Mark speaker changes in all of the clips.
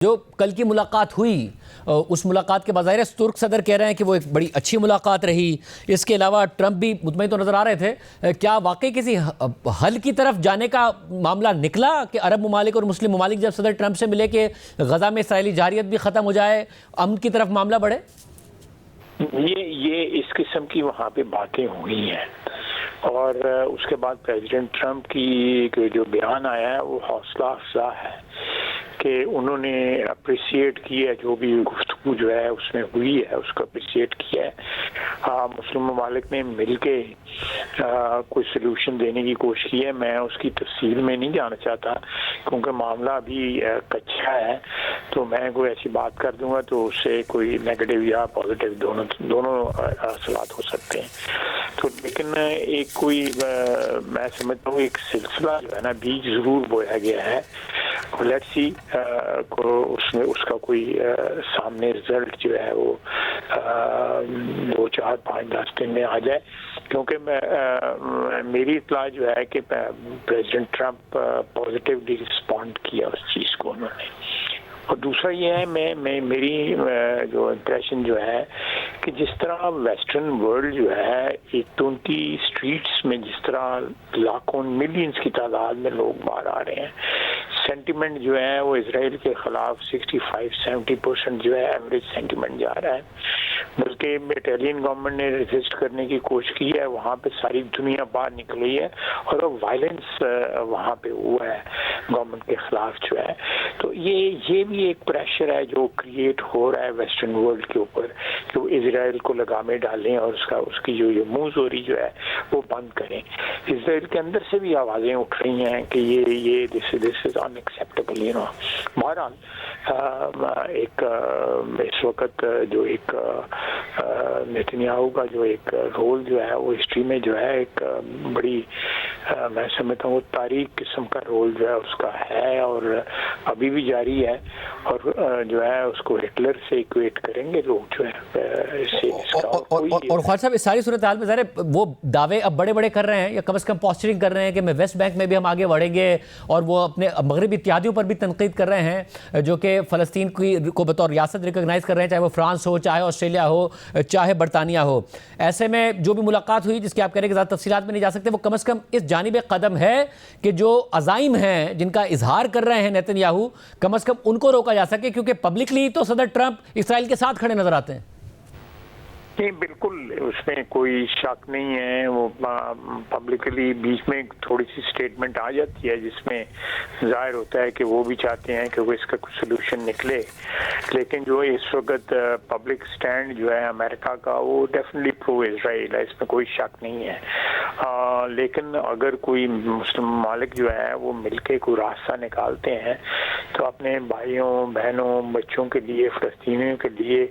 Speaker 1: جو کل کی ملاقات ہوئی اس ملاقات کے بظاہر ترک صدر کہہ رہے ہیں کہ وہ ایک بڑی اچھی ملاقات رہی. اس کے علاوہ ٹرمپ بھی مطمئن تو نظر آ رہے تھے. کیا واقعی کسی حل کی طرف جانے کا معاملہ نکلا کہ عرب ممالک اور مسلم ممالک جب صدر ٹرمپ سے ملے کہ غزہ میں اسرائیلی جارحیت بھی ختم ہو جائے, امن کی طرف معاملہ بڑھے؟
Speaker 2: یہ اس قسم کی وہاں پہ باتیں ہوئی ہیں اور اس کے بعد پریزیڈنٹ ٹرمپ کی جو بیان آیا ہے وہ حوصلہ افزا ہے کہ انہوں نے اپریشیٹ کیا جو بھی گفتگو جو ہے اس میں ہوئی ہے اس کو اپریشیٹ کیا ہے. مسلم ممالک نے مل کے کوئی سلوشن دینے کی کوشش کی ہے. میں اس کی تفصیل میں نہیں جانا چاہتا کیونکہ معاملہ ابھی کچا ہے, تو میں کوئی ایسی بات کر دوں گا تو اس سے کوئی نیگیٹو یا پازیٹیو دونوں اثرات ہو سکتے ہیں. تو لیکن ایک کوئی میں سمجھتا ہوں ایک سلسلہ جو ہے نا بیج ضرور بویا گیا ہے. لیٹس سی اس کا کوئی سامنے رزلٹ جو ہے وہ 2 4 5 10 دن میں آ جائے, کیونکہ میری اطلاع جو ہے کہ پریزیڈنٹ ٹرمپ پازیٹیولی رسپونڈ کیا اس چیز کو انہوں نے. اور دوسرا یہ ہے میں میری جو امپریشن جو ہے کہ جس طرح ویسٹرن ورلڈ جو ہے ایک تو ان کی اسٹریٹس میں جس طرح لاکھوں ملینز کی تعداد میں لوگ باہر آ رہے ہیں, سینٹیمنٹ جو ہے وہ اسرائیل کے خلاف 65-70% جو ہے ایوریج سینٹیمنٹ جا رہا ہے. بلکہ اٹالین گورنمنٹ نے ریزسٹ کرنے کی کوشش کی ہے, وہاں پہ ساری دنیا باہر نکلی ہے اور وائلنس وہاں پہ ہوا ہے گورنمنٹ کے خلاف جو ہے. تو یہ بھی ایک پریشر ہے جو کریٹ ہو رہا ہے ویسٹرن ورلڈ کے اوپر کہ وہ اسرائیل کو لگامیں ڈالیں اور اس کی جو منہ زوری جو ہے وہ بند کریں. اسرائیل کے اندر سے بھی آوازیں اٹھ رہی ہیں کہ یہ دس از ان ایکسیپٹیبل یو نو. بہرحال ایک اس وقت جو ایک نیتنیاہو کا جو ایک رول جو ہے وہ ہسٹری میں جو ہے ایک بڑی میں سمجھتا ہوں تاریخ قسم کا رول جو ہے اس کا ہے اور ابھی بھی جاری ہے, اور جو ہے اس کو ہٹلر سے ایکویٹ کریں گے لوگ جو ہے
Speaker 1: اور خواجہ صاحب اس ساری صورتحال میں ظاہر وہ دعوے اب بڑے بڑے کر رہے ہیں یا کم از کم پوسچرنگ کر رہے ہیں کہ میں ویسٹ بینک میں بھی ہم آگے بڑھیں گے, اور وہ اپنے مغربی اتحادیوں پر بھی تنقید کر رہے ہیں جو کہ فلسطین کو بطور ریاست ریکگنائز کر رہے ہیں, چاہے وہ فرانس ہو, چاہے آسٹریلیا ہو, چاہے برطانیہ ہو. ایسے میں جو بھی ملاقات ہوئی جس کی آپ کہہ رہے ہیں کہ زیادہ تفصیلات میں نہیں جا سکتے, وہ کم از کم اس جانب قدم ہے کہ جو عزائم ہیں جن کا اظہار کر رہے ہیں نیتنیاہو کم از کم ان کو روکا جا سکے, کیونکہ پبلکلی تو صدر ٹرمپ اسرائیل کے ساتھ کھڑے نظر آتے ہیں.
Speaker 2: نہیں بالکل اس میں کوئی شک نہیں ہے. وہ پبلکلی بیچ میں تھوڑی سی سٹیٹمنٹ آ جاتی ہے جس میں ظاہر ہوتا ہے کہ وہ بھی چاہتے ہیں کہ وہ اس کا کچھ سلوشن نکلے, لیکن جو اس وقت پبلک سٹینڈ جو ہے امریکہ کا وہ ڈیفینیٹلی پرو اسرائیل ہے, اس میں کوئی شک نہیں ہے. لیکن اگر کوئی مسلم ممالک جو ہے وہ مل کے کوئی راستہ نکالتے ہیں تو اپنے بھائیوں بہنوں بچوں کے لیے فلسطینیوں کے لیے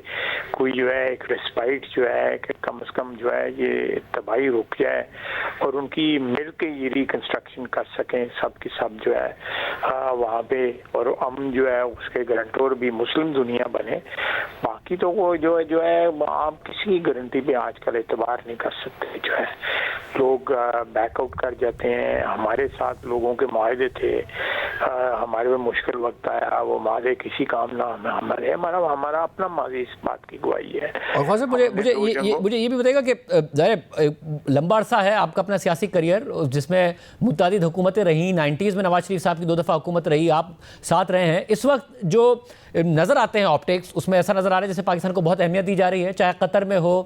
Speaker 2: کوئی جو ہے ایک ریسپائٹ جو ہے کہ کم از کم جو ہے یہ تباہی رک جائے اور ان کی مل کے یہ ریکنسٹرکشن کر سکیں سب کی سب جو ہے وہاں پہ, اور امن جو ہے اس کے گارنٹور بھی مسلم دنیا بنے. باقی تو وہ جو ہے آپ کسی کی گارنٹی پہ آج کل اعتبار نہیں کر سکتے. جو ہے لوگ بیک آؤٹ کر جاتے ہیں. ہمارے ساتھ لوگوں کے معاہدے تھے, ہمارے میں مشکل وقت آیا, وہ معاہدے کسی کام نہ ہمارا اپنا ماضی اس بات کی گواہی ہے.
Speaker 1: اور خواجہ مجھے یہ بھی بتائے گا کہ ظاہر لمبا عرصہ ہے آپ کا اپنا سیاسی کریئر جس میں متعدد حکومتیں رہیں, 90s میں نواز شریف صاحب کی 2 دفعہ حکومت رہی, آپ ساتھ رہے ہیں. اس وقت جو نظر آتے ہیں آپٹکس اس میں ایسا نظر آ رہا ہے جیسے پاکستان کو بہت اہمیت دی جا رہی ہے, چاہے قطر میں ہو,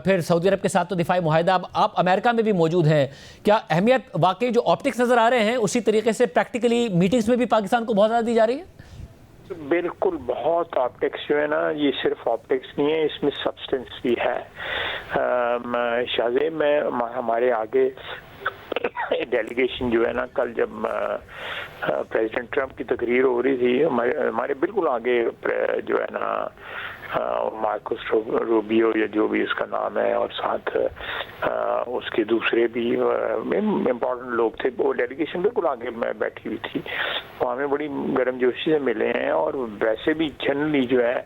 Speaker 1: پھر سعودی عرب کے ساتھ تو دفاعی معاہدہ, اب آپ امریکہ میں بھی موجود ہیں. کیا اہمیت واقعی جو آپٹکس نظر آ رہے ہیں اسی طریقے سے پریکٹیکلی میٹنگز میں بھی پاکستان کو بہت زیادہ دی جا رہی ہے؟
Speaker 2: بالکل بہت آپٹکس جو ہے نا, یہ صرف آپٹکس نہیں ہے, اس میں سبسٹنس بھی ہے. شاہزے میں ہمارے آگے ڈیلیگیشن جو ہے نا, کل جب پریزیڈنٹ ٹرمپ کی تقریر ہو رہی تھی ہمارے بالکل آگے جو ہے نا مارکوس روبیو یا جو بھی اس کا نام ہے اور ساتھ اس کے دوسرے بھی امپورٹنٹ لوگ تھے, وہ ڈیلیگیشن بالکل آگے میں بیٹھی ہوئی تھی. وہ ہمیں بڑی گرم جوشی سے ملے ہیں, اور ویسے بھی جنرلی جو ہے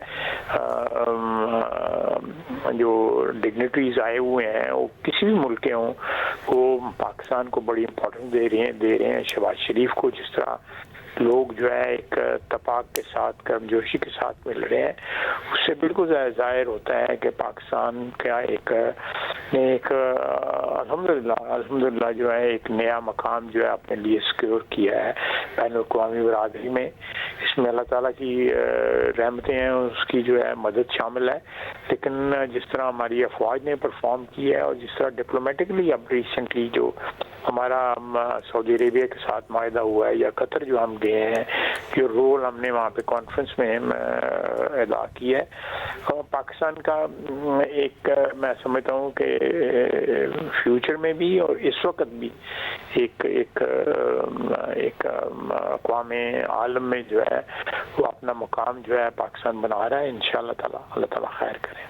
Speaker 2: جو ڈگنیٹریز آئے ہوئے ہیں وہ کسی بھی ملک کے ہوں وہ پاکستان کو بڑی امپورٹنس دے رہے ہیں. شہباز شریف کو جس طرح لوگ جو ہے ایک اتفاق کے ساتھ گرمجوشی کے ساتھ مل رہے ہیں، اس سے بالکل ظاہر ہوتا ہے کہ پاکستان کا ایک الحمدللہ جو ہے ایک نیا مقام جو ہے اپنے لیے سیکیور کیا ہے بین الاقوامی برادری میں۔ اس میں اللہ تعالیٰ کی رحمتیں ہیں، اس کی جو ہے مدد شامل ہے، لیکن جس طرح ہماری افواج نے پرفارم کی ہے اور جس طرح ڈپلومیٹکلی اب ریسنٹلی جو ہمارا سعودی عربیہ کے ساتھ معاہدہ ہوا ہے یا قطر جو ہم گئے ہیں، جو رول ہم نے وہاں پہ کانفرنس میں ادا کی ہے، اور پاکستان کا ایک میں سمجھتا ہوں کہ فیوچر میں بھی اور اس وقت بھی ایک اقوام عالم میں جو ہے وہ اپنا مقام جو ہے پاکستان بنا رہا ہے۔ انشاءاللہ تعالی اللہ تعالیٰ خیر کرے۔